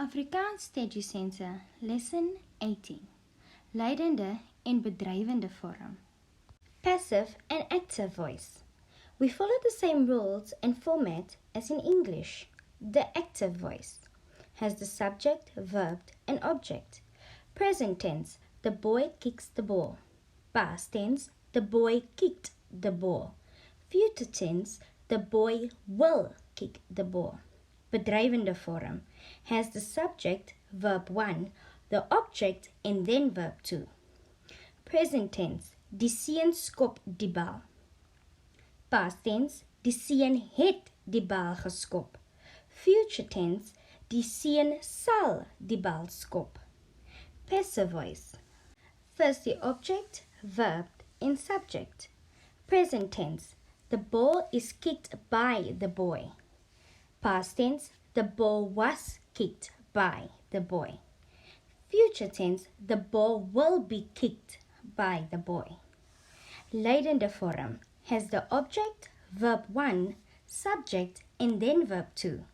Afrikaans Steducentre, Lesson 18. Lydende en bedrywende vorm. Passive and active voice. We follow the same rules and format as in English. The active voice has the subject, verb, and object. Present tense, the boy kicks the ball. Past tense, the boy kicked the ball. Future tense, the boy will kick the ball. Bedrywende vorm has the subject, verb 1, the object, and then verb 2. Present tense, die seun skop die bal. Past tense, die seun het die bal geskop. Future tense, die seun sal die bal skop. Passive voice. First the object, verb, and subject. Present tense, the ball is kicked by the boy. Past tense, the ball was kicked by the boy. Future tense, the ball will be kicked by the boy. Lydende vorm has the object, verb 1, subject, and then verb 2.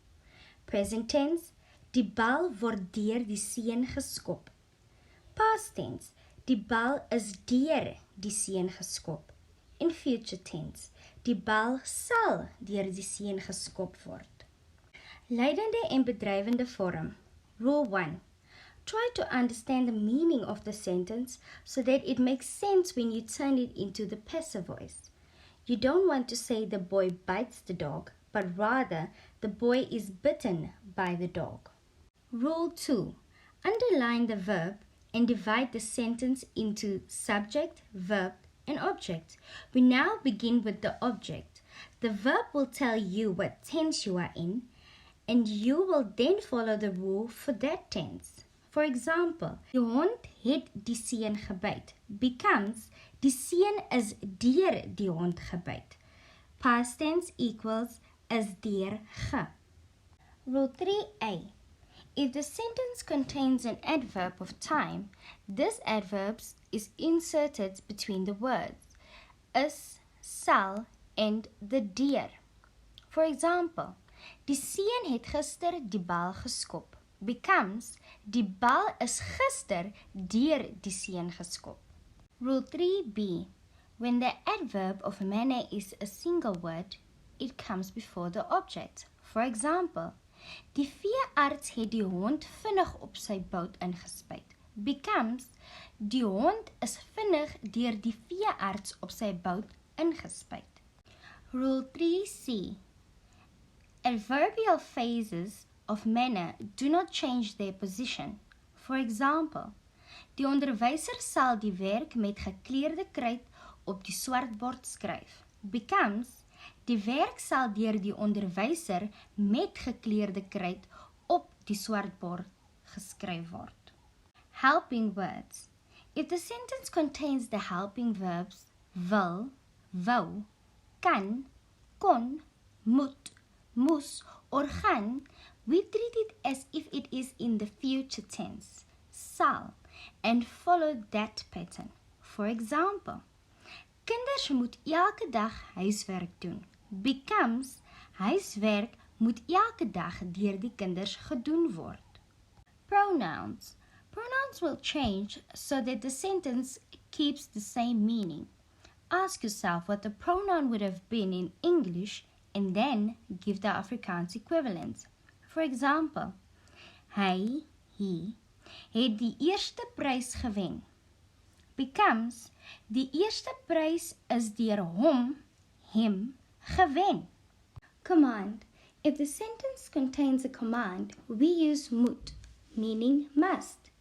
Present tense, die bal word deur die seun geskop. Past tense, die bal is deur die seun geskop. In future tense, die bal sal deur die seun geskop word. Lydende en bedrywende vorm. Rule 1. Try to understand the meaning of the sentence so that it makes sense when you turn it into the passive voice. You don't want to say the boy bites the dog, but rather the boy is bitten by the dog. Rule 2. Underline the verb and divide the sentence into subject, verb, and object. We now begin with the object. The verb will tell you what tense you are in, and you will then follow the rule for that tense. For example, die hond het die seun gebyt becomes die seun is deur die hond gebyt. Past tense equals is deur ge. Rule 3a. If the sentence contains an adverb of time, this adverb is inserted between the words is, sal, and the deur. For example, die seun het gister die bal geskop becomes die bal is gister deur die seun geskop. Rule 3b. When the adverb of manner is a single word, it comes before the object. For example, die veearts het die hond vinnig op sy bout ingespuit becomes die hond is vinnig deur die veearts op sy bout ingespuit. Rule 3c. Adverbial phases of manner do not change their position. For example, die onderwyser sal die werk met gekleurde kruit op die swart bord skryf becomes die werk sal deur die onderwyser met gekleurde kruit op die swart bord geskryf word. Helping words. If the sentence contains the helping verbs wil, wou, kan, kon, moet, moes, or gaan, we treat it as if it is in the future tense, sal, and follow that pattern. For example, kinders moet elke dag huiswerk doen becomes huiswerk moet elke dag deur die kinders gedoen word. Pronouns. Pronouns will change so that the sentence keeps the same meaning. Ask yourself what the pronoun would have been in English and then give the Afrikaans equivalent. For example, hy, he, het die eerste prys gewen becomes die eerste prys is deur hom, hem, gewen. Command. If the sentence contains a command, we use moet, meaning must.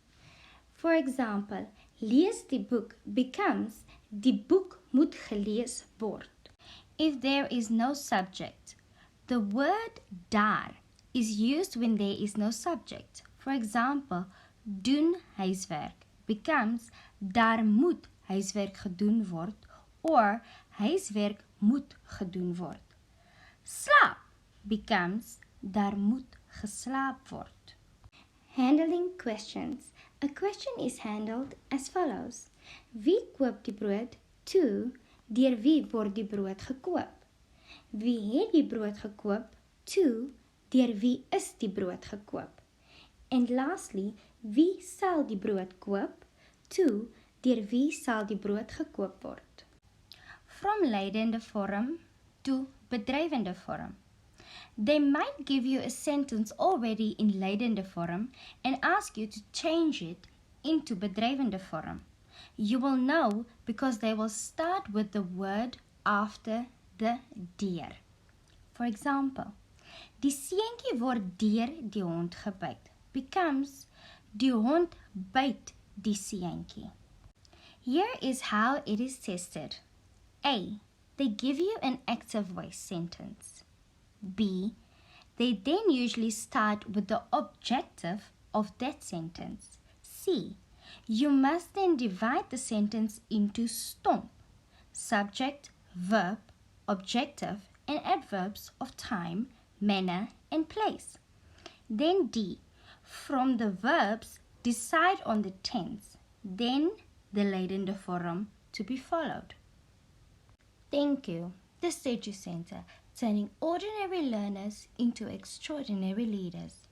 For example, lees die boek becomes die boek moet gelees word. If there is no subject, the word daar is used when there is no subject. For example, doen huiswerk becomes daar moet huiswerk gedoen word or huiswerk moet gedoen word. Slaap becomes daar moet geslaap word. Handling questions. A question is handled as follows. Wie koop die brood? Toe, deur wie word die brood gekoop? Wie het die brood gekoop? Toe, deur wie is die brood gekoop? And lastly, wie sal die brood koop? Toe, deur wie sal die brood gekoop word? From lydende vorm to bedrywende vorm. They might give you a sentence already in lydende vorm and ask you to change it into bedrywende vorm. You will know because they will start with the word after the deur. For example, die seentjie word deur die hond gebyt becomes die hond byt die seentjie. Here is how it is tested. A. They give you an active voice sentence. B. They then usually start with the objective of that sentence. C. You must then divide the sentence into stomp, subject, verb, objective, and adverbs of time, manner, and place. Then D. From the verbs, decide on the tense, then the lydende vorm to be followed. Thank you. The Steducentre, turning ordinary learners into extraordinary leaders.